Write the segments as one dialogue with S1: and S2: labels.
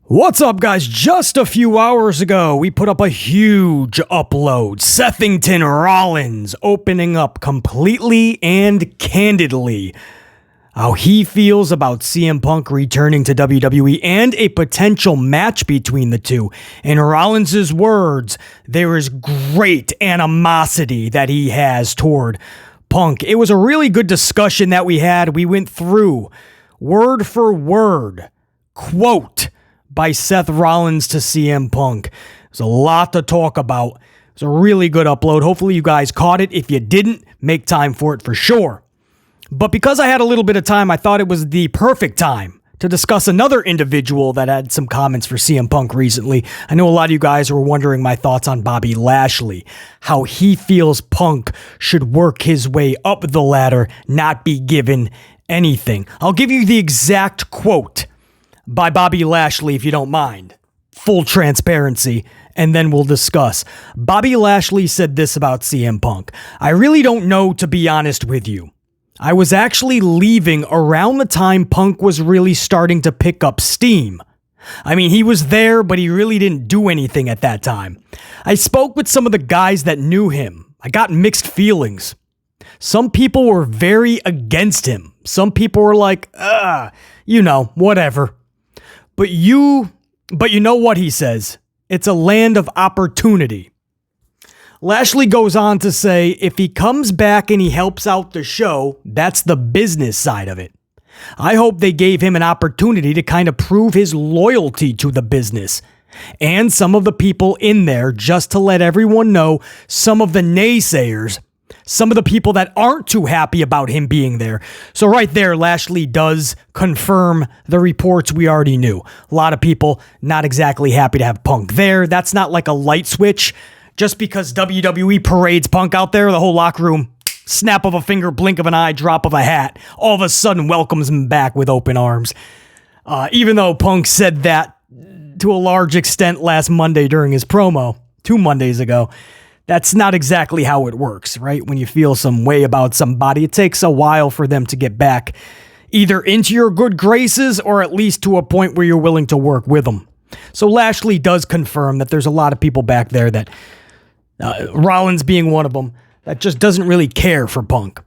S1: What's up, guys? Just a few hours ago, we put up a huge upload. Sethington Rollins opening up completely and candidly how he feels about CM Punk returning to WWE and a potential match between the two. In Rollins' words, there is great animosity that he has toward Punk. It was a really good discussion that we had. We went through word for word, quote by Seth Rollins to CM Punk. There's a lot to talk about. It's a really good upload. Hopefully you guys caught it. If you didn't, make time for it for sure. But because I had a little bit of time, I thought it was the perfect time to discuss another individual that had some comments for CM Punk recently. I know a lot of you guys were wondering my thoughts on Bobby Lashley, how he feels Punk should work his way up the ladder, not be given anything. I'll give you the exact quote by Bobby Lashley, if you don't mind. Full transparency, and then we'll discuss. Bobby Lashley said this about CM Punk. "I really don't know, to be honest with you. I was actually leaving around the time Punk was really starting to pick up steam. I mean, he was there, but he really didn't do anything at that time. I spoke with some of the guys that knew him. I got mixed feelings. Some people were very against him. Some people were like, whatever. But you know what he says. It's a land of opportunity." Lashley goes on to say, if he comes back and he helps out the show, that's the business side of it. I hope they gave him an opportunity to kind of prove his loyalty to the business. And some of the people in there, just to let everyone know, some of the naysayers, some of the people that aren't too happy about him being there. So right there, Lashley does confirm the reports we already knew. A lot of people not exactly happy to have Punk there. That's not like a light switch. Just because WWE parades Punk out there, the whole locker room, snap of a finger, blink of an eye, drop of a hat, all of a sudden welcomes him back with open arms. Even though Punk said that to a large extent last Monday during his promo, 2 Mondays ago, that's not exactly how it works, right? When you feel some way about somebody, it takes a while for them to get back either into your good graces or at least to a point where you're willing to work with them. So Lashley does confirm that there's a lot of people back there that, Rollins being one of them, that just doesn't really care for Punk.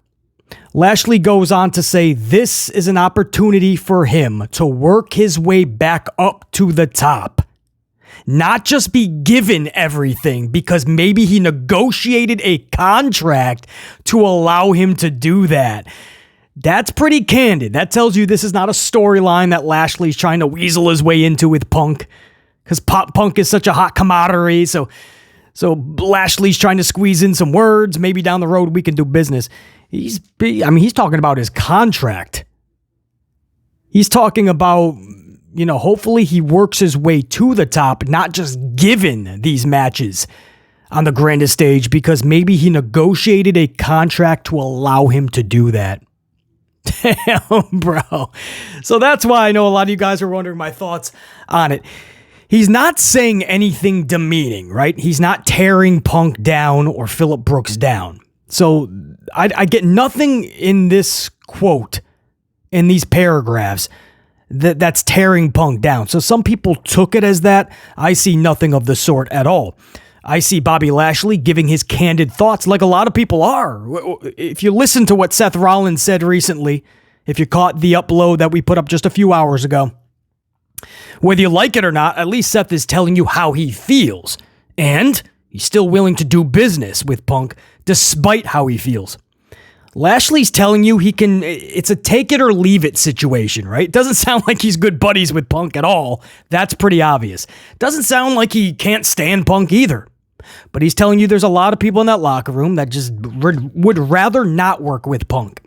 S1: Lashley goes on to say this is an opportunity for him to work his way back up to the top. Not just be given everything because maybe he negotiated a contract to allow him to do that. That's pretty candid. That tells you this is not a storyline that Lashley's trying to weasel his way into with Punk, because Punk is such a hot commodity. So Lashley's trying to squeeze in some words. Maybe down the road we can do business. He's talking about his contract. He's talking about, hopefully he works his way to the top, not just given these matches on the grandest stage because maybe he negotiated a contract to allow him to do that. Damn, bro. So that's why I know a lot of you guys are wondering my thoughts on it. He's not saying anything demeaning, right? He's not tearing Punk down or Phillip Brooks down. So I get nothing in this quote, in these paragraphs, that's tearing Punk down. So some people took it as that. I see nothing of the sort at all. I see Bobby Lashley giving his candid thoughts like a lot of people are. If you listen to what Seth Rollins said recently, if you caught the upload that we put up just a few hours ago, whether you like it or not, at least Seth is telling you how he feels. And he's still willing to do business with Punk despite how he feels. Lashley's telling you it's a take it or leave it situation, right? It doesn't sound like he's good buddies with Punk at all. That's pretty obvious. Doesn't sound like he can't stand Punk either. But he's telling you there's a lot of people in that locker room that just would rather not work with Punk.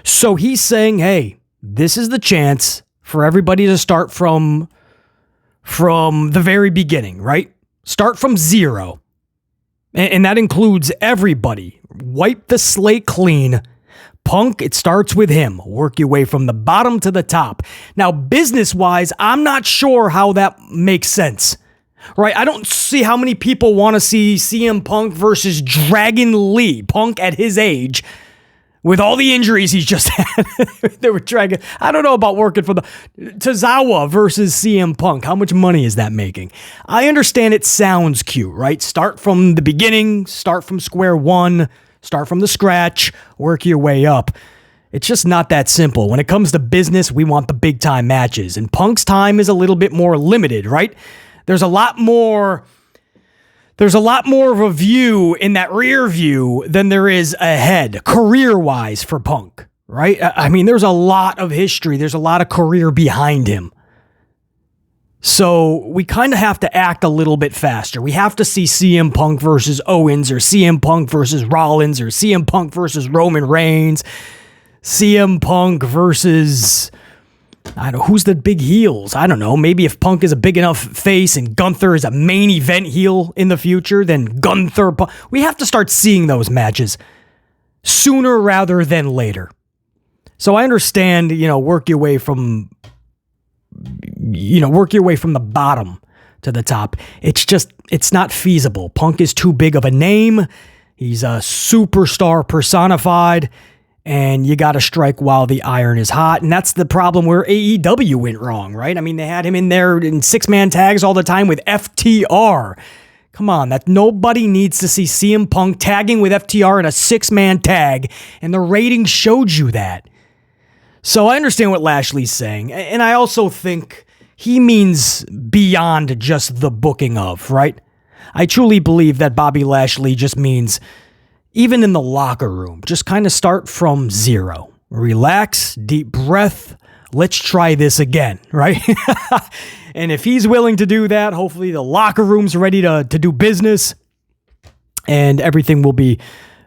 S1: So he's saying, hey, this is the chance for everybody to start from the very beginning, right? Start from zero. And that includes everybody. Wipe the slate clean. Punk, it starts with him. Work your way from the bottom to the top. Now, business-wise, I'm not sure how that makes sense, right? I don't see how many people want to see CM Punk versus Dragon Lee. Punk at his age With all the injuries he's just had, they were trying. I don't know about working for the Tozawa versus CM Punk. How much money is that making? I understand it sounds cute, right? Start from the beginning, start from square one, start from the scratch, work your way up. It's just not that simple. When it comes to business, we want the big time matches, and Punk's time is a little bit more limited, right? There's a lot more of a view in that rear view than there is ahead, career-wise for Punk, right? I mean, there's a lot of history. There's a lot of career behind him. So we kind of have to act a little bit faster. We have to see CM Punk versus Owens, or CM Punk versus Rollins, or CM Punk versus Roman Reigns, CM Punk versus... I don't know, who's the big heels? I don't know. Maybe if Punk is a big enough face and Gunther is a main event heel in the future, then Gunther... We have to start seeing those matches sooner rather than later. So I understand, work your way from the bottom to the top. It's not feasible. Punk is too big of a name. He's a superstar personified. And you got to strike while the iron is hot. And that's the problem where AEW went wrong, right? I mean, they had him in there in 6-man tags all the time with FTR. Come on, that nobody needs to see CM Punk tagging with FTR in a 6-man tag. And the ratings showed you that. So I understand what Lashley's saying. And I also think he means beyond just the booking of, right? I truly believe that Bobby Lashley just means... even in the locker room, just kind of start from zero. Relax, deep breath. Let's try this again, right? And if he's willing to do that, hopefully the locker room's ready to do business and everything will be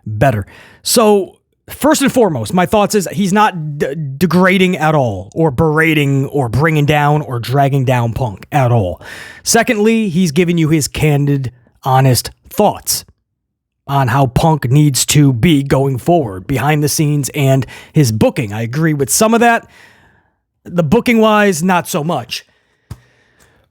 S1: better. So first and foremost, my thoughts is he's not degrading at all, or berating, or bringing down, or dragging down Punk at all. Secondly, he's giving you his candid, honest thoughts on how Punk needs to be going forward, behind the scenes, and his booking. I agree with some of that. The booking-wise, not so much.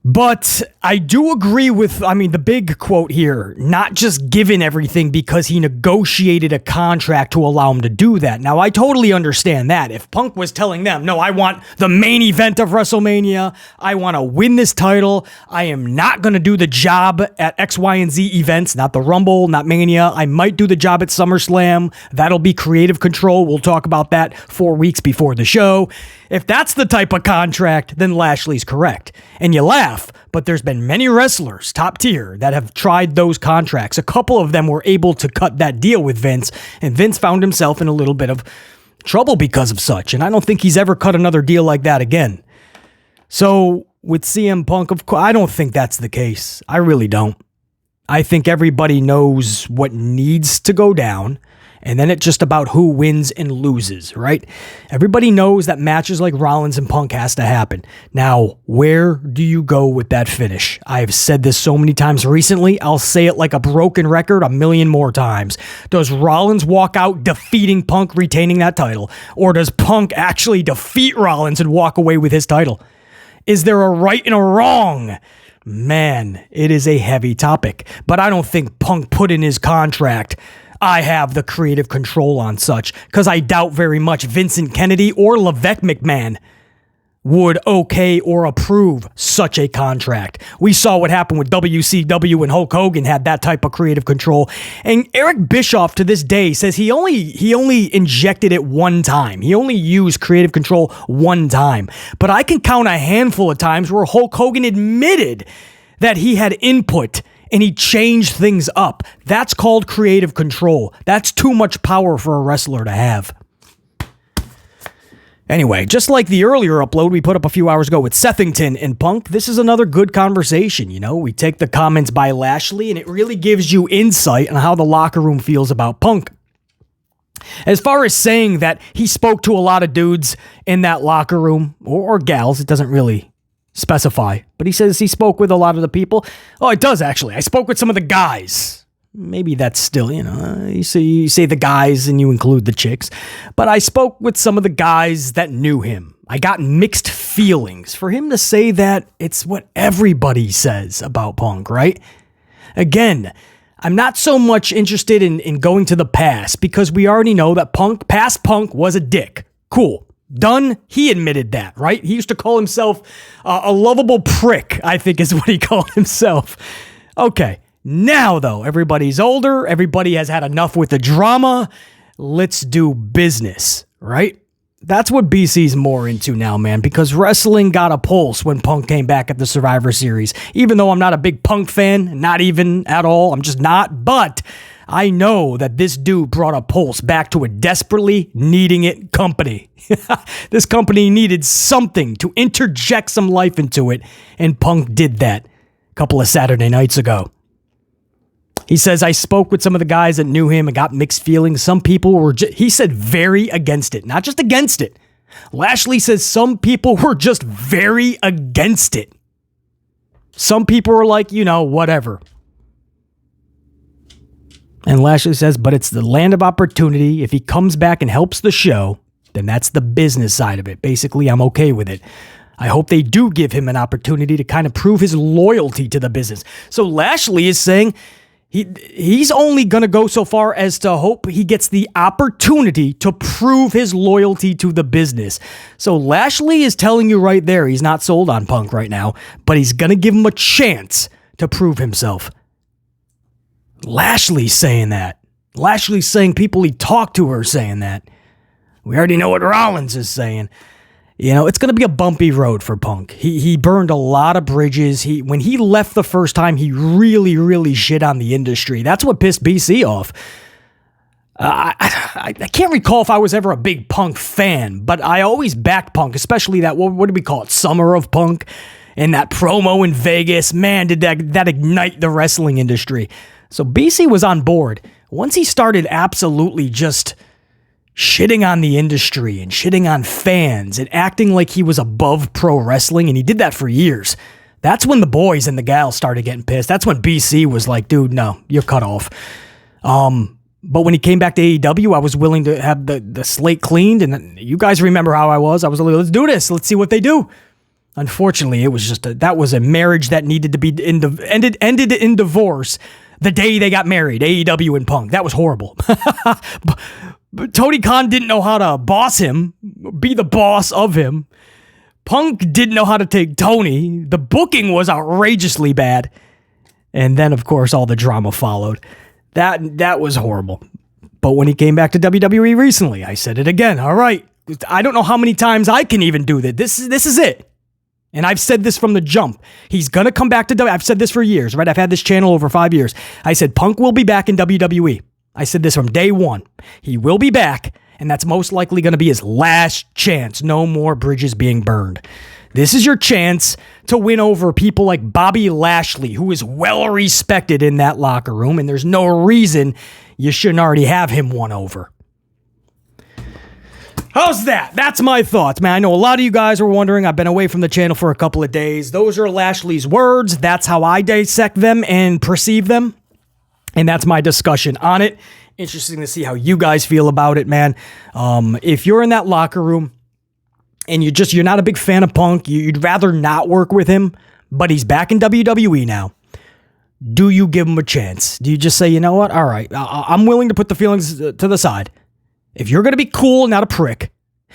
S1: But I do agree with, the big quote here, not just given everything because he negotiated a contract to allow him to do that. Now, I totally understand that. If Punk was telling them, no, I want the main event of WrestleMania, I want to win this title, I am not going to do the job at X, Y, and Z events, not the Rumble, not Mania, I might do the job at SummerSlam, that'll be creative control, we'll talk about that 4 weeks before the show. If that's the type of contract, then Lashley's correct. And you laugh, but there's been many wrestlers, top tier, that have tried those contracts. A couple of them were able to cut that deal with Vince, and Vince found himself in a little bit of trouble because of such. And I don't think he's ever cut another deal like that again. So with CM Punk, of course, I don't think that's the case. I really don't. I think everybody knows what needs to go down. And then it's just about who wins and loses, right? Everybody knows that matches like Rollins and Punk has to happen. Now, where do you go with that finish? I've said this so many times recently, I'll say it like a broken record a million more times. Does Rollins walk out defeating Punk, retaining that title? Or does Punk actually defeat Rollins and walk away with his title? Is there a right and a wrong? Man, it is a heavy topic. But I don't think Punk put in his contract, I have the creative control on such, because I doubt very much Vincent Kennedy or LeVec McMahon would okay or approve such a contract. We saw what happened with WCW when Hulk Hogan had that type of creative control. And Eric Bischoff to this day says he only injected it one time. He only used creative control one time. But I can count a handful of times where Hulk Hogan admitted that he had input and he changed things up. That's called creative control. That's too much power for a wrestler to have. Anyway, just like the earlier upload we put up a few hours ago with Sethington and Punk, this is another good conversation. We take the comments by Lashley and it really gives you insight on how the locker room feels about Punk. As far as saying that he spoke to a lot of dudes in that locker room, or gals, it doesn't really specify, but he says he spoke with a lot of the people. Oh, it does actually. I spoke with some of the guys. Maybe that's still, you say the guys and you include the chicks, but I spoke with some of the guys that knew him. I got mixed feelings. For him to say that, it's what everybody says about Punk, right? Again, I'm not so much interested in going to the past because we already know that past Punk was a dick. Cool. Done. He admitted that, right? He used to call himself a lovable prick, I think is what he called himself. Okay. Now, though, everybody's older. Everybody has had enough with the drama. Let's do business, right? That's what BC's more into now, man, because wrestling got a pulse when Punk came back at the Survivor Series. Even though I'm not a big Punk fan, not even at all, I'm just not, but I know that this dude brought a pulse back to a desperately needing it company. This company needed something to interject some life into it, and Punk did that a couple of Saturday nights ago. He says, I spoke with some of the guys that knew him and got mixed feelings. Some people were, he said, very against it. Not just against it. Lashley says some people were just very against it. Some people were like, whatever. And Lashley says, but it's the land of opportunity. If he comes back and helps the show, then that's the business side of it. Basically, I'm okay with it. I hope they do give him an opportunity to kind of prove his loyalty to the business. So Lashley is saying he's only going to go so far as to hope he gets the opportunity to prove his loyalty to the business. So Lashley is telling you right there he's not sold on Punk right now, but he's going to give him a chance to prove himself. Lashley's saying that. Lashley's saying people he talked to are saying that. We already know what Rollins is saying. It's going to be a bumpy road for Punk. He burned a lot of bridges. When he left the first time, he really, really shit on the industry. That's what pissed BC off. I can't recall if I was ever a big Punk fan, but I always backed Punk, especially that, what do we call it, Summer of Punk, and that promo in Vegas. Man, did that ignite the wrestling industry. So BC was on board. Once he started absolutely just shitting on the industry and shitting on fans and acting like he was above pro wrestling, and he did that for years. That's when the boys and the gals started getting pissed. That's when BC was like, dude, no, you're cut off. But when he came back to AEW, I was willing to have the slate cleaned, and you guys remember how I was. I was like, let's do this. Let's see what they do. Unfortunately, it was just that was a marriage that needed to be ended in divorce the day they got married, AEW and Punk. That was horrible. But Tony Khan didn't know how to boss him, be the boss of him. Punk didn't know how to take Tony. The booking was outrageously bad. And then, of course, all the drama followed. That was horrible. But when he came back to WWE recently, I said it again. All right, I don't know how many times I can even do that. This is it. And I've said this from the jump. He's going to come back to WWE. I've said this for years, right? I've had this channel over 5 years. I said Punk will be back in WWE. I said this from day one. He will be back, and that's most likely going to be his last chance. No more bridges being burned. This is your chance to win over people like Bobby Lashley, who is well respected in that locker room, and there's no reason you shouldn't already have him won over. How's that? That's my thoughts, man. I know a lot of you guys are wondering. I've been away from the channel for a couple of days. Those are Lashley's words. That's how I dissect them and perceive them. And that's my discussion on it. Interesting to see how you guys feel about it, man. If you're in that locker room and you're not a big fan of Punk, you'd rather not work with him, but he's back in WWE now. Do you give him a chance? Do you just say, you know what? All right, I'm willing to put the feelings to the side. If you're going to be cool, not a prick,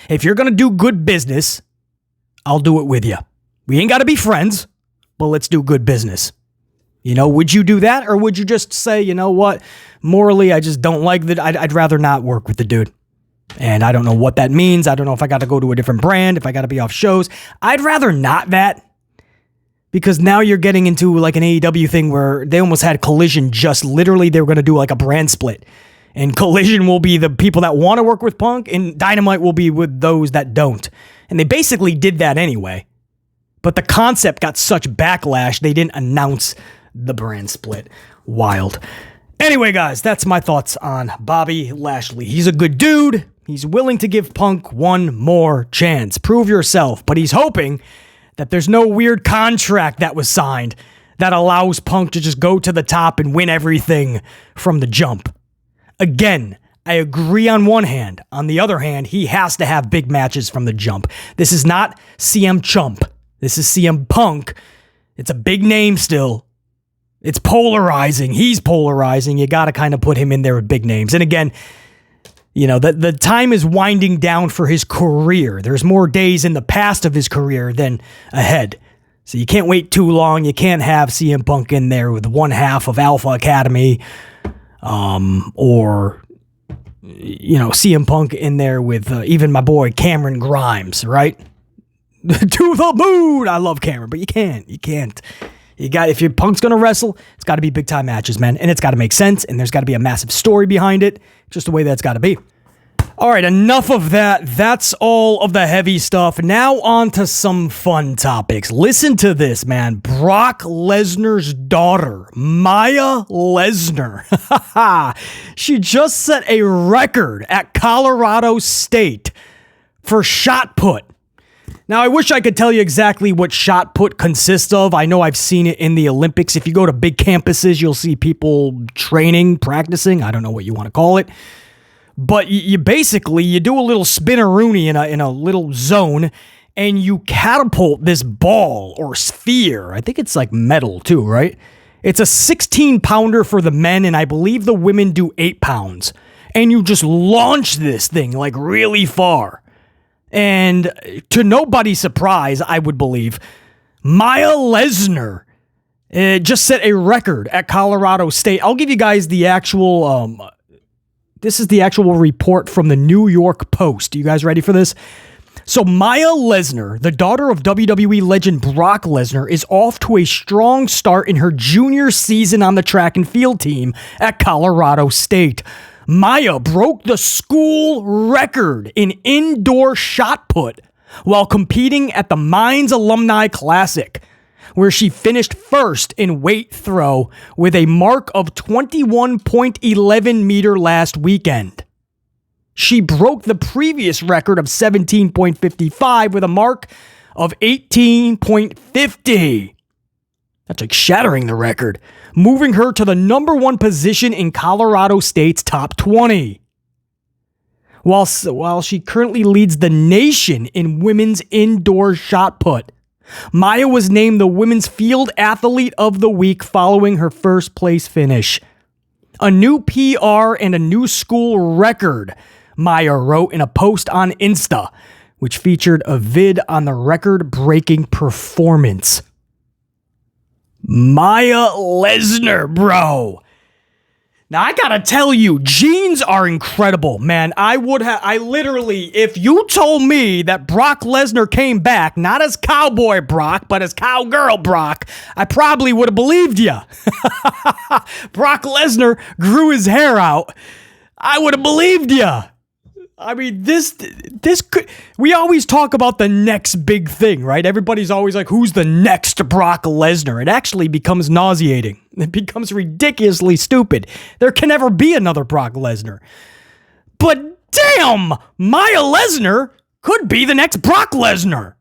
S1: if you're going to do good business, I'll do it with you. We ain't got to be friends, but let's do good business. Would you do that? Or would you just say, you know what? Morally, I just don't like that. I'd rather not work with the dude. And I don't know what that means. I don't know if I got to go to a different brand, if I got to be off shows. I'd rather not that. Because now you're getting into like an AEW thing where they almost had Collision just literally they were going to do like a brand split. And Collision will be the people that want to work with Punk, and Dynamite will be with those that don't. And they basically did that anyway. But the concept got such backlash, they didn't announce the brand split. Wild. Anyway, guys, that's my thoughts on Bobby Lashley. He's a good dude. He's willing to give Punk one more chance. Prove yourself. But he's hoping that there's no weird contract that was signed that allows Punk to just go to the top and win everything from the jump. Again, I agree on one hand. On the other hand, he has to have big matches from the jump. This is not CM Chump. This is CM Punk. It's a big name still. It's polarizing. He's polarizing. You got to kind of put him in there with big names. And again, you know, the time is winding down for his career. There's more days in the past of his career than ahead. So you can't wait too long. You can't have CM Punk in there with one half of Alpha Academy, or, you know, CM Punk in there with even my boy Cameron Grimes, right? To the moon. I love Cameron, but you can't. If your Punk's gonna wrestle, it's got to be big time matches, man, and it's got to make sense, and there's got to be a massive story behind it, just the way that's got to be. All right, enough of that. That's all of the heavy stuff. Now on to some fun topics. Listen to this, man. Brock Lesnar's daughter, Maya Lesnar. She just set a record at Colorado State for shot put. Now, I wish I could tell you exactly what shot put consists of. I know I've seen it in the Olympics. If you go to big campuses, you'll see people training, practicing. I don't know what you want to call it. But you basically, you do a little spinneroonie in a little zone, and you catapult this ball or sphere. I think it's like metal too, right? It's a 16-pounder for the men, and I believe the women do 8 pounds. And you just launch this thing like really far. And to nobody's surprise, I would believe, Maya Lesnar just set a record at Colorado State. I'll give you guys the actual, this is the actual report from the New York Post. You guys ready for this? So Maya Lesnar, the daughter of WWE legend Brock Lesnar, is off to a strong start in her junior season on the track and field team at Colorado State. Maya broke the school record in indoor shot put while competing at the Mines Alumni Classic, where she finished first in weight throw with a mark of 21.11 meter last weekend. She broke the previous record of 17.55 with a mark of 18.50. That's like shattering the record, moving her to the number 1 position in Colorado State's top 20. While she currently leads the nation in women's indoor shot put. Maya was named the Women's Field Athlete of the Week following her first place finish. A new PR and a new school record, Maya wrote in a post on Insta, which featured a vid on the record-breaking performance. Maya Lesnar, bro. Now, I gotta tell you, jeans are incredible, man. I literally, if you told me that Brock Lesnar came back, not as Cowboy Brock, but as Cowgirl Brock, I probably would have believed you. Brock Lesnar grew his hair out. I would have believed you. I mean, this could, we always talk about the next big thing, right? Everybody's always like, who's the next Brock Lesnar? It actually becomes nauseating. It becomes ridiculously stupid. There can never be another Brock Lesnar. But damn, Maya Lesnar could be the next Brock Lesnar.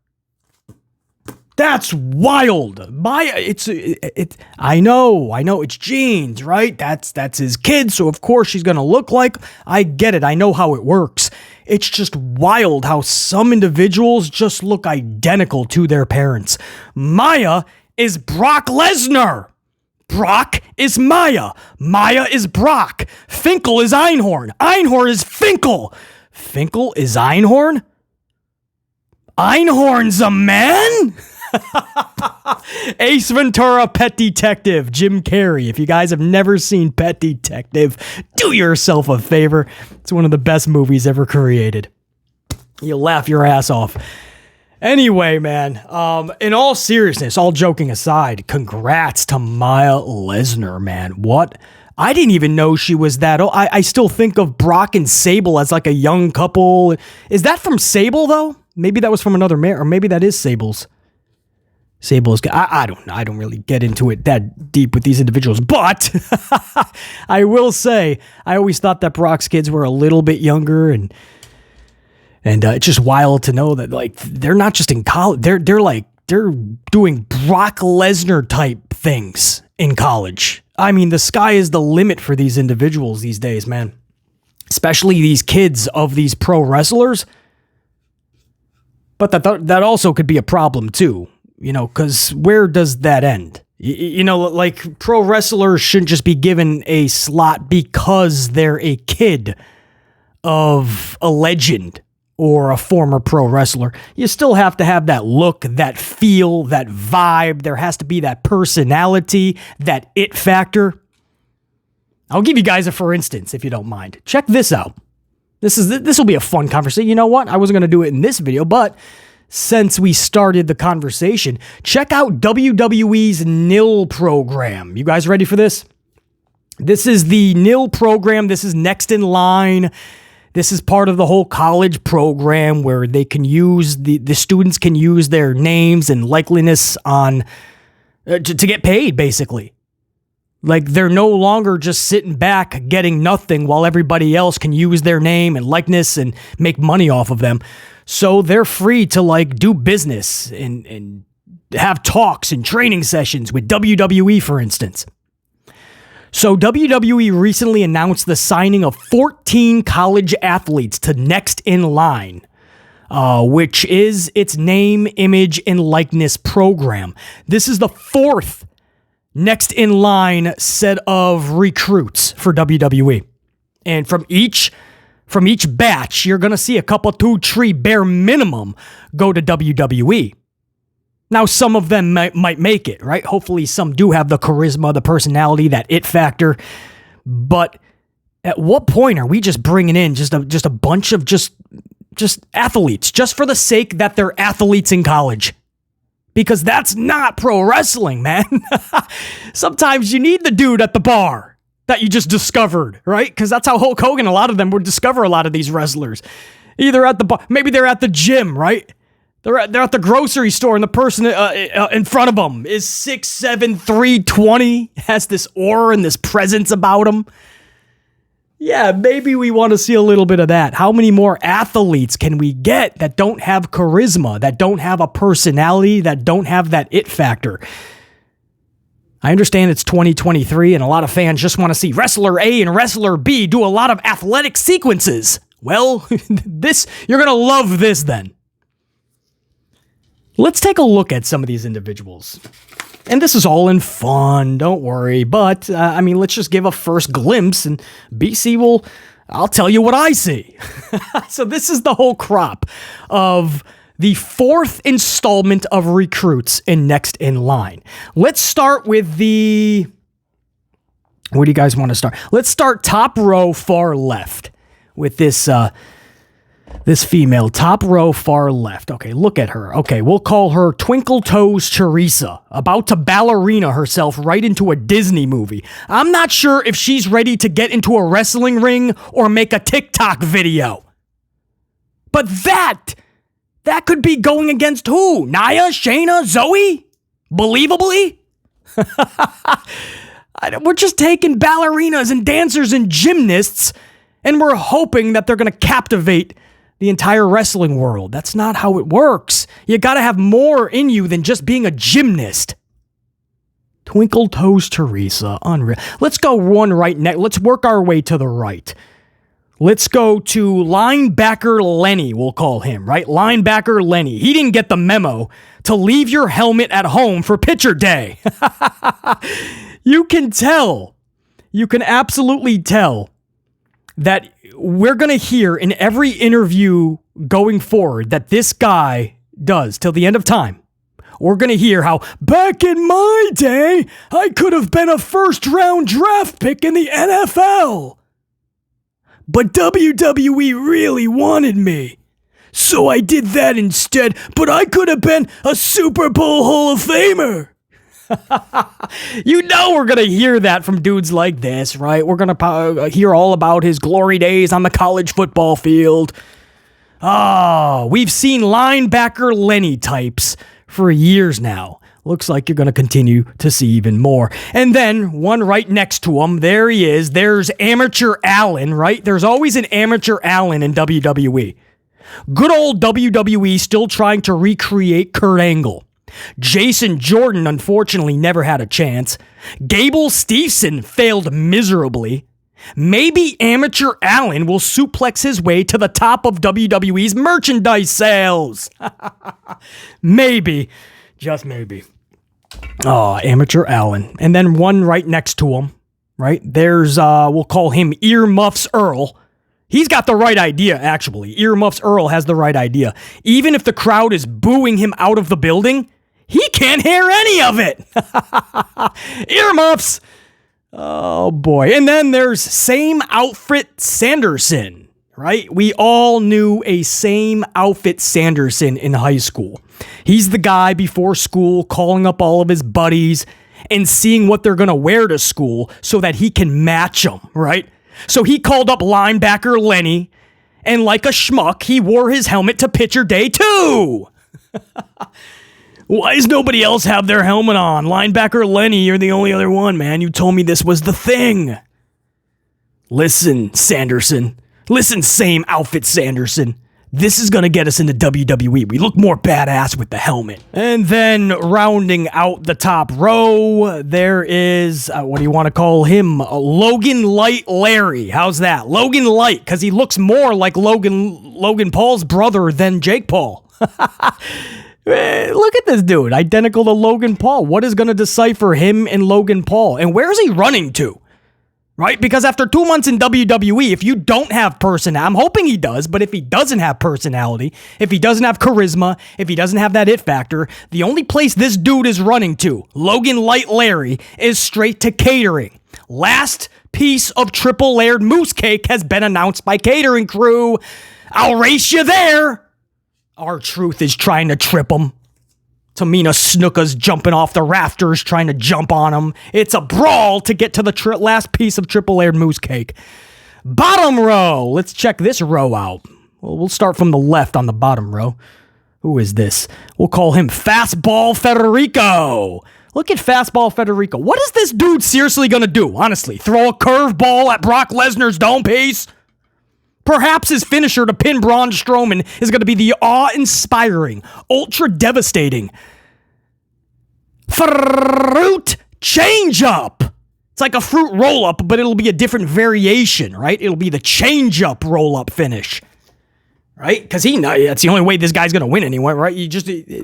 S1: That's wild. I know, it's genes, right? That's his kid, so of course she's gonna look like. I get it. I know how it works. It's just wild how some individuals just look identical to their parents. Maya is Brock Lesnar. Brock is Maya. Maya is Brock. Finkel is Einhorn. Einhorn is Finkel. Finkel is Einhorn? Einhorn's a man? Ace Ventura, Pet Detective, Jim Carrey. If you guys have never seen Pet Detective, do yourself a favor. It's one of the best movies ever created. You'll laugh your ass off. Anyway, man, in all seriousness, all joking aside, congrats to Maya Lesnar, man. What? I didn't even know she was that old. I still think of Brock and Sable as like a young couple. Is that from Sable, though? Maybe that was from another man, or maybe that is Sable's. Sable's. I don't really get into it that deep with these individuals, but I will say I always thought that Brock's kids were a little bit younger, and it's just wild to know that like they're not just in college. They're doing Brock Lesnar type things in college. I mean, the sky is the limit for these individuals these days, man. Especially these kids of these pro wrestlers. But that also could be a problem too. You know, because where does that end? Like pro wrestlers shouldn't just be given a slot because they're a kid of a legend or a former pro wrestler. You still have to have that look, that feel, that vibe. There has to be that personality, that it factor. I'll give you guys a for instance, if you don't mind. Check this out. This will be a fun conversation. You know what? I wasn't going to do it in this video, but since we started the conversation, check out WWE's NIL program. You guys ready for this? This is the NIL program. This is Next In Line. This is part of the whole college program where they can use, the students can use their names and likeliness on to get paid, basically. Like, they're no longer just sitting back getting nothing while everybody else can use their name and likeness and make money off of them. So they're free to, like, do business and have talks and training sessions with WWE, for instance. So WWE recently announced the signing of 14 college athletes to Next In Line, which is its name, image, and likeness program. This is the fourth Next In Line set of recruits for WWE. And from each batch, you're going to see a couple, 2, 3 bare minimum go to WWE. Now, some of them might make it, right? Hopefully some do have the charisma, the personality, that it factor. But at what point are we just bringing in just a bunch of just athletes just for the sake that they're athletes in college? Because that's not pro wrestling, man. Sometimes you need the dude at the bar that you just discovered, right? Because that's how Hulk Hogan, a lot of them would discover a lot of these wrestlers. Either at the bar, maybe they're at the gym, right? They're at the grocery store and the person in front of them is 6'7", 320, has this aura and this presence about them. Yeah, maybe we want to see a little bit of that. How many more athletes can we get that don't have charisma, that don't have a personality, that don't have that it factor? I understand it's 2023 and a lot of fans just want to see wrestler A and wrestler B do a lot of athletic sequences. Well, you're going to love this then. Let's take a look at some of these individuals. And this is all in fun, don't worry. But, let's just give a first glimpse, and BC I'll tell you what I see. So this is the whole crop of the fourth installment of recruits in Next In Line. Let's start with where do you guys want to start? Let's start top row, far left with this female, top row, far left. Okay, look at her. Okay, we'll call her Twinkle Toes Teresa, about to ballerina herself right into a Disney movie. I'm not sure if she's ready to get into a wrestling ring or make a TikTok video. But that could be going against who? Nia, Shayna, Zoe? Believably? We're just taking ballerinas and dancers and gymnasts, and we're hoping that they're going to captivate the entire wrestling world. That's not how it works. You got to have more in you than just being a gymnast. Twinkle Toes Teresa, unreal. Let's go one right next. Let's work our way to the right. Let's go to linebacker Lenny, we'll call him, right? Linebacker Lenny. He didn't get the memo to leave your helmet at home for picture day. You can tell. You can absolutely tell that we're going to hear in every interview going forward that this guy does till the end of time. We're going to hear how, back in my day, I could have been a first-round draft pick in the NFL. But WWE really wanted me. So I did that instead, but I could have been a Super Bowl Hall of Famer. You know we're going to hear that from dudes like this, right? We're going to hear all about his glory days on the college football field. Oh, we've seen linebacker Lenny types for years now. Looks like you're going to continue to see even more. And then one right next to him, there he is. There's Amateur Allen, right? There's always an Amateur Allen in WWE. Good old WWE still trying to recreate Kurt Angle. Jason Jordan, unfortunately, never had a chance. Gable Steveson failed miserably. Maybe Amateur Allen will suplex his way to the top of WWE's merchandise sales. Maybe. Just maybe. Oh, Amateur Allen. And then one right next to him, right? There's, we'll call him Earmuffs Earl. He's got the right idea, actually. Earmuffs Earl has the right idea. Even if the crowd is booing him out of the building, he can't hear any of it. Earmuffs. Oh, boy. And then there's Same Outfit Sanderson, right? We all knew a Same Outfit Sanderson in high school. He's the guy before school calling up all of his buddies and seeing what they're going to wear to school so that he can match them, right? So he called up linebacker Lenny, and like a schmuck, he wore his helmet to pitcher day too. Why does nobody else have their helmet on? Linebacker Lenny, you're the only other one, man. You told me this was the thing. Listen, Sanderson. Listen, Same Outfit Sanderson. This is going to get us into WWE. We look more badass with the helmet. And then rounding out the top row, there is, what do you want to call him? Logan Light Larry. How's that? Logan Light, because he looks more like Logan Paul's brother than Jake Paul. Look at this dude, identical to Logan Paul. What is going to decipher him and Logan Paul? And where is he running to? Right? Because after 2 months in WWE, if you don't have personality, I'm hoping he does, but if he doesn't have personality, if he doesn't have charisma, if he doesn't have that it factor, the only place this dude is running to, Logan Light Larry, is straight to catering. Last piece of triple layered moose cake has been announced by catering crew. I'll race you there. R-Truth is trying to trip him. Tamina Snuka's jumping off the rafters, trying to jump on him. It's a brawl to get to the last piece of triple-layered moose cake. Bottom row. Let's check this row out. Well, we'll start from the left on the bottom row. Who is this? We'll call him Fastball Federico. Look at Fastball Federico. What is this dude seriously going to do, honestly? Throw a curveball at Brock Lesnar's dome piece? Perhaps his finisher to pin Braun Strowman is going to be the awe-inspiring, ultra-devastating fruit change-up. It's like a fruit roll-up, but it'll be a different variation, right? It'll be the change-up roll-up finish, right? Because that's the only way this guy's going to win anyway, right?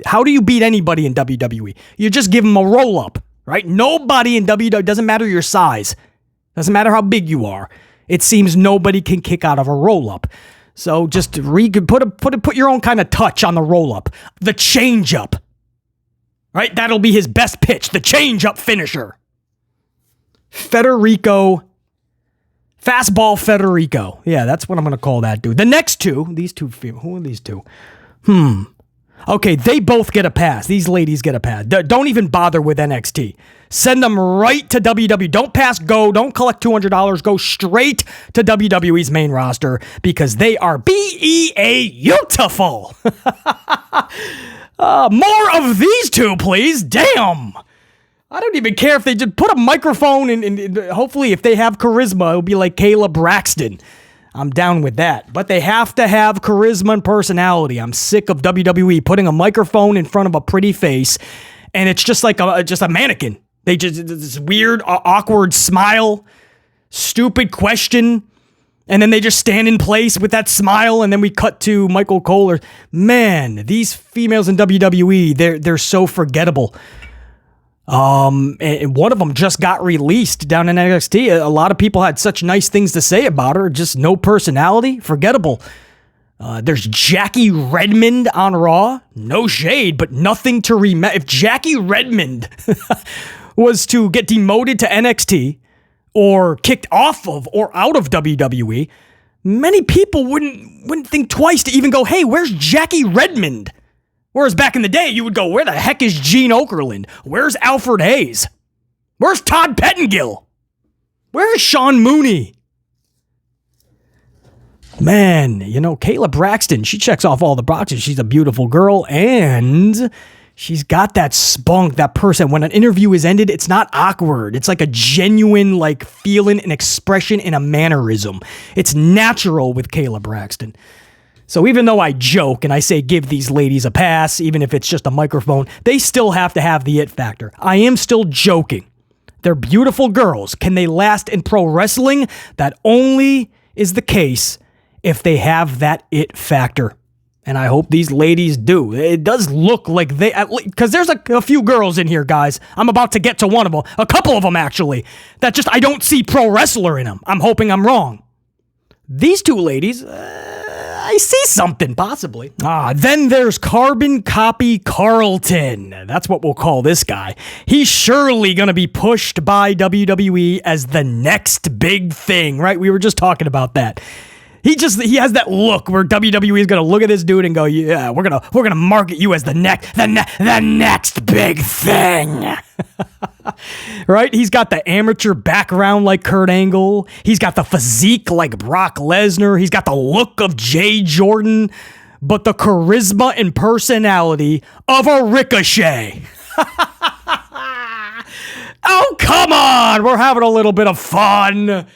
S1: How do you beat anybody in WWE? You just give him a roll-up, right? Nobody in WWE, doesn't matter your size, doesn't matter how big you are. It seems nobody can kick out of a roll-up. So just put your own kind of touch on the roll-up. The change-up. Right? That'll be his best pitch. The change-up finisher. Federico. Fastball Federico. Yeah, that's what I'm going to call that dude. The next two. Who are these two? Okay, they both get a pass. These ladies get a pass. Don't even bother with NXT. Send them right to WWE. Don't pass go. Don't collect $200. Go straight to WWE's main roster because they are beautiful. More of these two, please. Damn. I don't even care if they just put a microphone and hopefully if they have charisma, it'll be like Kayla Braxton. I'm down with that. But they have to have charisma and personality. I'm sick of WWE putting a microphone in front of a pretty face, and it's just like a mannequin. They just, this weird, awkward smile, stupid question, and then they just stand in place with that smile, and then we cut to Michael Cole. Man, these females in WWE, they're so forgettable. And one of them just got released down in NXT. A lot of people had such nice things to say about her. Just no personality. Forgettable. There's Jackie Redmond on Raw. No shade, but nothing to remember. If Jackie Redmond was to get demoted to NXT or kicked off of or out of WWE, many people wouldn't think twice to even go, hey, where's Jackie Redmond? Whereas back in the day, you would go, where the heck is Gene Okerlund? Where's Alfred Hayes? Where's Todd Pettengill? Where is Sean Mooney? Man, Kayla Braxton, she checks off all the boxes. She's a beautiful girl, and she's got that spunk, that person. When an interview is ended, it's not awkward. It's like a genuine, feeling, an expression, and a mannerism. It's natural with Kayla Braxton. So even though I joke and I say give these ladies a pass, even if it's just a microphone, they still have to have the it factor. I am still joking. They're beautiful girls. Can they last in pro wrestling? That only is the case if they have that it factor. And I hope these ladies do. It does look like they, because there's a few girls in here, guys. I'm about to get to one of them, a couple of them actually, that just, I don't see pro wrestler in them. I'm hoping I'm wrong. These two ladies, I see something, possibly. Then there's Carbon Copy Carlton. That's what we'll call this guy. He's surely going to be pushed by WWE as the next big thing, right? We were just talking about that. He has that look where WWE is going to look at this dude and go, yeah, we're going to market you as the next big thing. Right? He's got the amateur background like Kurt Angle. He's got the physique like Brock Lesnar. He's got the look of Jay Jordan, but the charisma and personality of a Ricochet. Oh, come on. We're having a little bit of fun.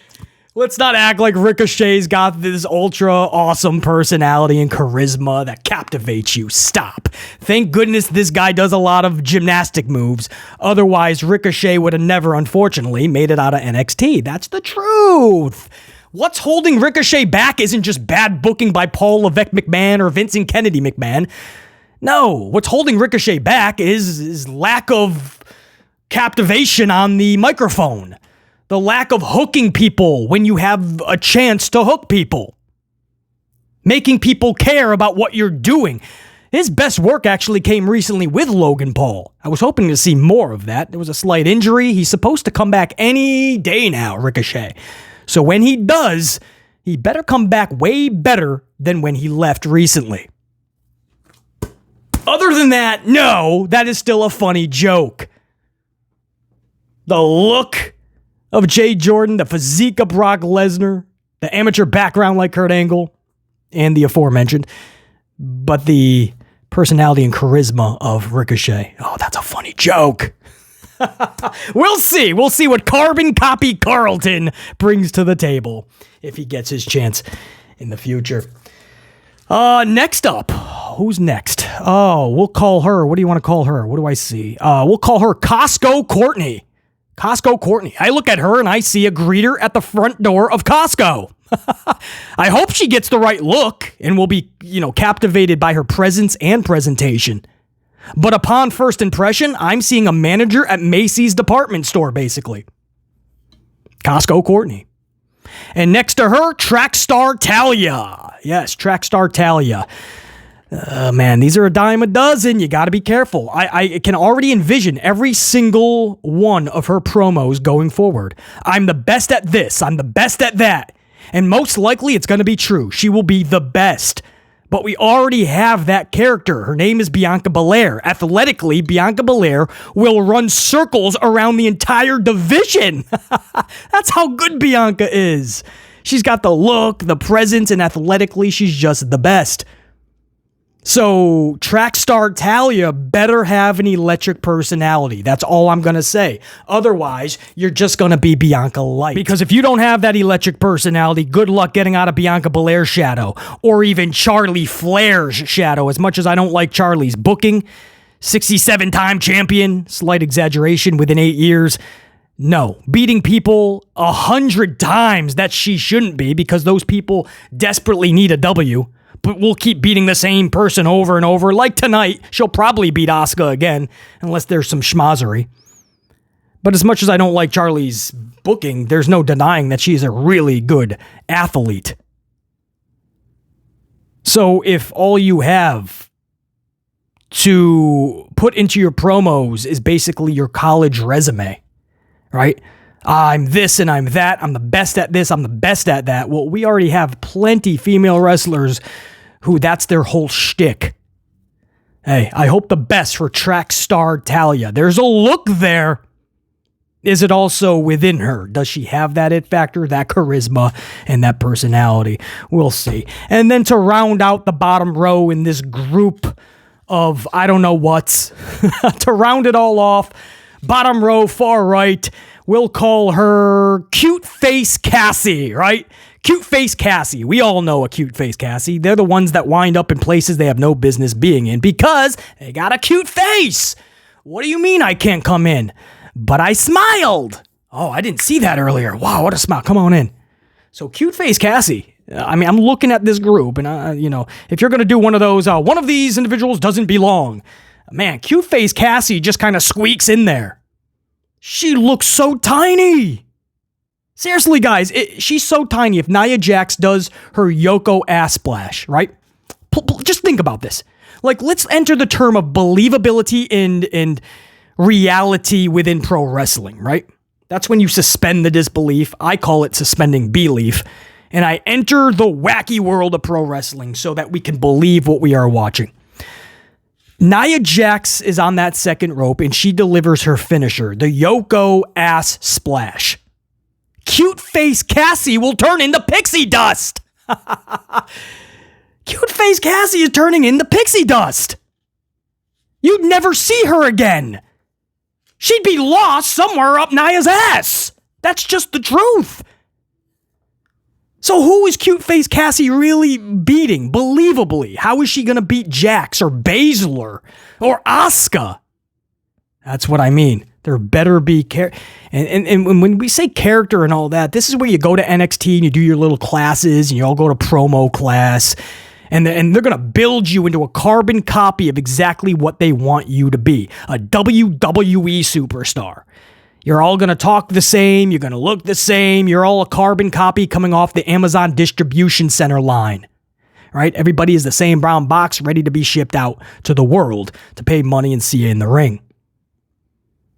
S1: Let's not act like Ricochet's got this ultra awesome personality and charisma that captivates you. Stop. Thank goodness this guy does a lot of gymnastic moves. Otherwise, Ricochet would have never, unfortunately, made it out of NXT. That's the truth. What's holding Ricochet back isn't just bad booking by Paul Levesque McMahon or Vincent Kennedy McMahon. No, what's holding Ricochet back is lack of captivation on the microphone. The lack of hooking people when you have a chance to hook people. Making people care about what you're doing. His best work actually came recently with Logan Paul. I was hoping to see more of that. There was a slight injury. He's supposed to come back any day now, Ricochet. So when he does, he better come back way better than when he left recently. Other than that, no, that is still a funny joke. The look of Jay Jordan, the physique of Brock Lesnar, the amateur background like Kurt Angle, and the aforementioned, but the personality and charisma of Ricochet. Oh, that's a funny joke. We'll see. We'll see what Carbon Copy Carlton brings to the table if he gets his chance in the future. Next up. Who's next? Oh, we'll call her. What do you want to call her? What do I see? We'll call her Costco Courtney. Costco Courtney. I look at her and I see a greeter at the front door of Costco. I hope she gets the right look and will be, captivated by her presence and presentation. But upon first impression, I'm seeing a manager at Macy's department store, basically. Costco Courtney. And next to her, Trackstar Talia. Yes, Trackstar Talia. Man, these are a dime a dozen. You got to be careful. I can already envision every single one of her promos going forward. I'm the best at this. I'm the best at that. And most likely it's going to be true. She will be the best. But we already have that character. Her name is Bianca Belair. Athletically, Bianca Belair will run circles around the entire division. That's how good Bianca is. She's got the look, the presence, and athletically, she's just the best. So, Trackstar Talia better have an electric personality. That's all I'm going to say. Otherwise, you're just going to be Bianca Light. Because if you don't have that electric personality, good luck getting out of Bianca Belair's shadow. Or even Charlie Flair's shadow. As much as I don't like Charlie's booking, 67-time champion, slight exaggeration within 8 years. No, beating people 100 times that she shouldn't be because those people desperately need a W. But we'll keep beating the same person over and over. Like tonight, she'll probably beat Asuka again, unless there's some schmozzery. But as much as I don't like Charlie's booking, there's no denying that she's a really good athlete. So if all you have to put into your promos is basically your college resume, right? I'm this and I'm that. I'm the best at this. I'm the best at that. Well, we already have plenty female wrestlers who that's their whole shtick. Hey, I hope the best for Trackstar Talia. There's a look there. Is it also within her? Does she have that it factor, that charisma, and that personality? We'll see. And then to round out the bottom row in this group of I don't know what's, to round it all off, bottom row, far right, we'll call her Cute Face Cassie, right? Cute Face Cassie. We all know a Cute Face Cassie. They're the ones that wind up in places they have no business being in because they got a cute face. What do you mean I can't come in? But I smiled. Oh, I didn't see that earlier. Wow, what a smile. Come on in. So Cute Face Cassie. I mean, I'm looking at this group, and, if you're going to do one of those, one of these individuals doesn't belong, man, cute face Cassie just kind of squeaks in there. She looks so tiny. Seriously, guys, she's so tiny. If Nia Jax does her Yoko ass splash, right? Just think about this. Like, let's enter the term of believability and reality within pro wrestling, right? That's when you suspend the disbelief. I call it suspending belief. And I enter the wacky world of pro wrestling so that we can believe what we are watching. Nia Jax is on that second rope and she delivers her finisher, the Yoko ass splash. Cute face Cassie will turn into pixie dust. Cute face Cassie is turning into pixie dust. You'd never see her again. She'd be lost somewhere up Nia's ass. That's just the truth. So who is cute face Cassie really beating, believably? How is she going to beat Jax or Baszler or Asuka? That's what I mean. There better be and when we say character and all that, this is where you go to NXT and you do your little classes and you all go to promo class and they're going to build you into a carbon copy of exactly what they want you to be, a WWE superstar. You're all going to talk the same. You're going to look the same. You're all a carbon copy coming off the Amazon distribution center line, right? Everybody is the same brown box ready to be shipped out to the world to pay money and see you in the ring.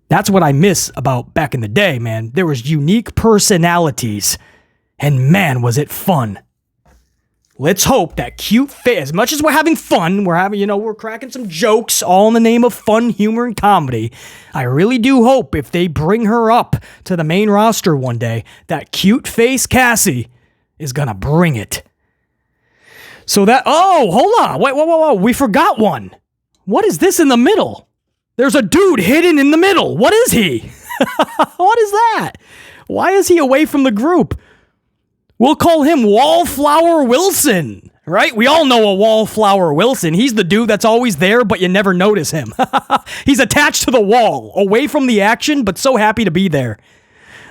S1: That's what I miss about back in the day, man. There was unique personalities, and man, was it fun. Let's hope that cute face, as much as we're having fun, we're cracking some jokes, all in the name of fun, humor, and comedy. I really do hope if they bring her up to the main roster one day, that cute face Cassie is gonna bring it. So hold on, wait, we forgot one. What is this in the middle? There's a dude hidden in the middle. What is he? What is that? Why is he away from the group? We'll call him Wallflower Wilson, right? We all know a Wallflower Wilson. He's the dude that's always there, but you never notice him. He's attached to the wall, away from the action, but so happy to be there.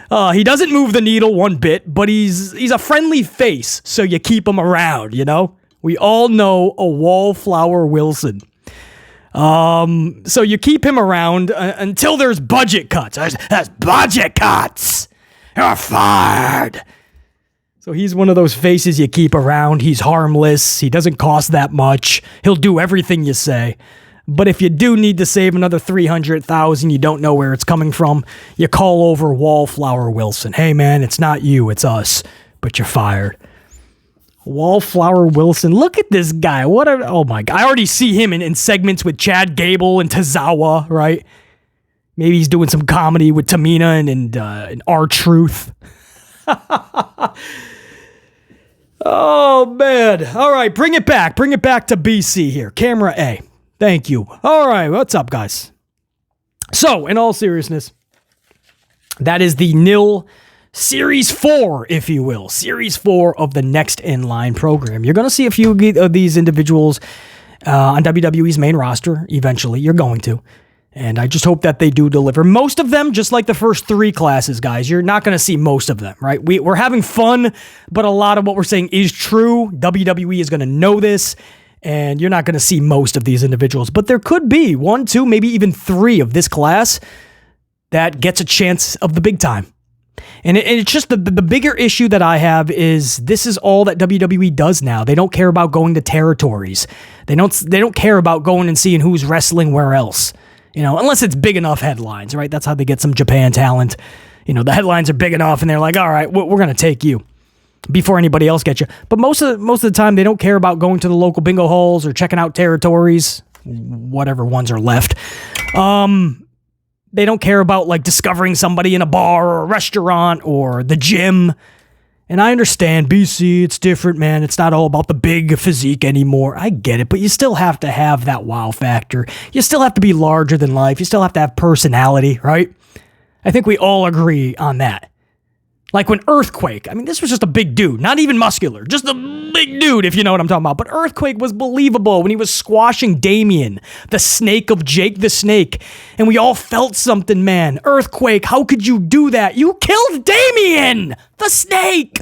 S1: He doesn't move the needle one bit, but he's a friendly face, so you keep him around, you know? We all know a Wallflower Wilson. So you keep him around until there's budget cuts. There's budget cuts. You're fired. So he's one of those faces you keep around. He's harmless. He doesn't cost that much. He'll do everything you say. But if you do need to save another $300,000, you don't know where it's coming from, you call over Wallflower Wilson. Hey man, it's not you, it's us. But you're fired. Wallflower Wilson. Look at this guy. Oh my God. I already see him in segments with Chad Gable and Tozawa, right? Maybe he's doing some comedy with Tamina and R-Truth. Oh, man. All right, bring it back. Bring it back to BC here. Camera A. Thank you. All right, what's up, guys? So, in all seriousness, that is the NIL Series 4, if you will. Series 4 of the Next In Line program. You're going to see a few of these individuals on WWE's main roster eventually. You're going to. And I just hope that they do deliver. Most of them, just like the first 3 classes, guys, you're not going to see most of them, right? We're having fun, but a lot of what we're saying is true. WWE is going to know this, and you're not going to see most of these individuals. But there could be 1, 2, maybe even 3 of this class that gets a chance of the big time. And it's just the bigger issue that I have is this is all that WWE does now. They don't care about going to territories. They don't care about going and seeing who's wrestling where else. You know, unless it's big enough headlines, right? That's how they get some Japan talent. You know, the headlines are big enough and they're like, all right, we're going to take you before anybody else gets you. But most of the time, they don't care about going to the local bingo halls or checking out territories, whatever ones are left. They don't care about like discovering somebody in a bar or a restaurant or the gym. And I understand BC, it's different, man. It's not all about the big physique anymore. I get it, but you still have to have that wow factor. You still have to be larger than life. You still have to have personality, right? I think we all agree on that. Like when Earthquake, I mean, this was just a big dude, not even muscular, just a big dude, if you know what I'm talking about. But Earthquake was believable when he was squashing Damien, the snake of Jake the Snake. And we all felt something, man. Earthquake, how could you do that? You killed Damien, the snake.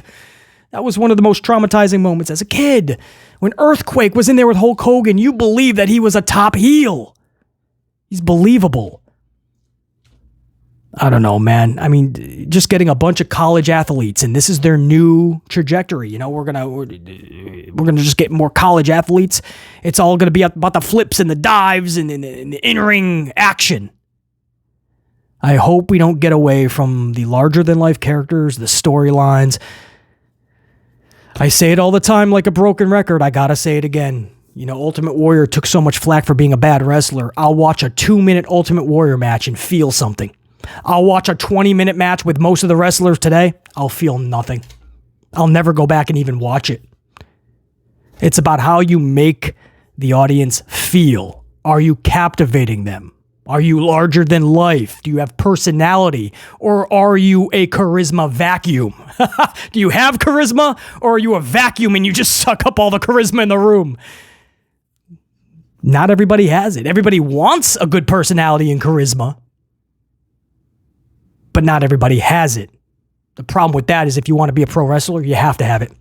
S1: That was one of the most traumatizing moments as a kid. When Earthquake was in there with Hulk Hogan, you believe that he was a top heel. He's believable. I don't know, man. I mean, just getting a bunch of college athletes, and this is their new trajectory. You know, we're gonna just get more college athletes. It's all gonna be about the flips and the dives and the in-ring action. I hope we don't get away from the larger-than-life characters, the storylines. I say it all the time like a broken record. I gotta say it again. You know, Ultimate Warrior took so much flack for being a bad wrestler. I'll watch a 2-minute Ultimate Warrior match and feel something. I'll watch a 20-minute match with most of the wrestlers today. I'll feel nothing. I'll never go back and even watch it. It's about how you make the audience feel. Are you captivating them? Are you larger than life? Do you have personality? Or are you a charisma vacuum? Do you have charisma? Or are you a vacuum and you just suck up all the charisma in the room? Not everybody has it. Everybody wants a good personality and charisma, but not everybody has it. The problem with that is if you want to be a pro wrestler, you have to have it.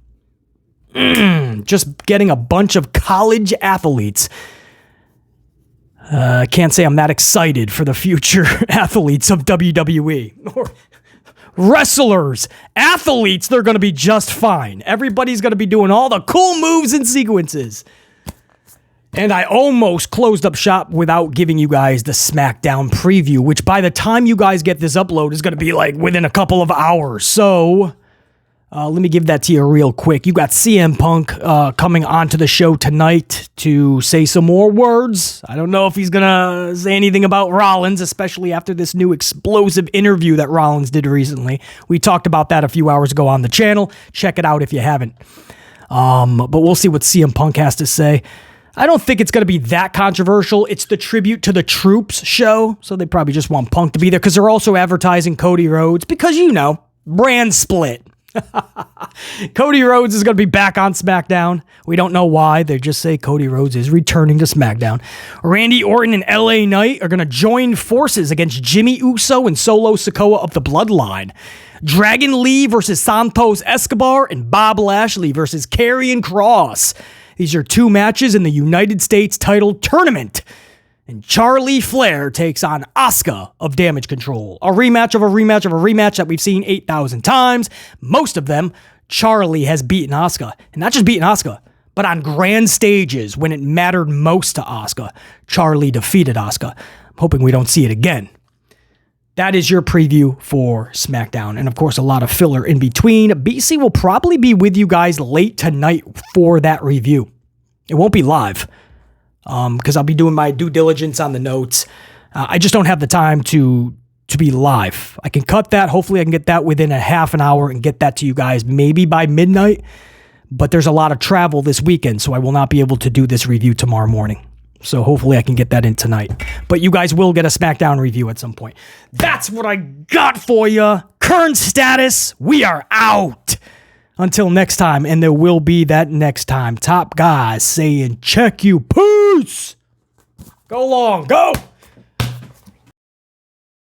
S1: Just getting a bunch of college athletes. I can't say I'm that excited for the future athletes of WWE. Or wrestlers, athletes, they're going to be just fine. Everybody's going to be doing all the cool moves and sequences. And I almost closed up shop without giving you guys the SmackDown preview, which by the time you guys get this upload is going to be like within a couple of hours. So let me give that to you real quick. You got CM Punk coming onto the show tonight to say some more words. I don't know if he's going to say anything about Rollins, especially after this new explosive interview that Rollins did recently. We talked about that a few hours ago on the channel. Check it out if you haven't. But we'll see what CM Punk has to say. I don't think it's going to be that controversial. It's the Tribute to the Troops show, so they probably just want Punk to be there because they're also advertising Cody Rhodes because, you know, brand split. Cody Rhodes is going to be back on SmackDown. We don't know why. They just say Cody Rhodes is returning to SmackDown. Randy Orton and LA Knight are going to join forces against Jimmy Uso and Solo Sikoa of the Bloodline. Dragon Lee versus Santos Escobar and Bob Lashley versus Karrion Kross. These are 2 matches in the United States title tournament. And Charlie Flair takes on Asuka of Damage Control. A rematch of a rematch of a rematch that we've seen 8,000 times. Most of them, Charlie has beaten Asuka. And not just beaten Asuka, but on grand stages when it mattered most to Asuka. Charlie defeated Asuka. I'm hoping we don't see it again. That is your preview for SmackDown. And of course, a lot of filler in between. BC will probably be with you guys late tonight for that review. It won't be live because I'll be doing my due diligence on the notes. I just don't have the time to be live. I can cut that. Hopefully I can get that within a half an hour and get that to you guys maybe by midnight. But there's a lot of travel this weekend, so I will not be able to do this review tomorrow morning. So hopefully I can get that in tonight. But you guys will get a SmackDown review at some point. That's what I got for you. Current status, we are out. Until next time, and there will be that next time. Top guys saying check you. Peace. Go long. Go.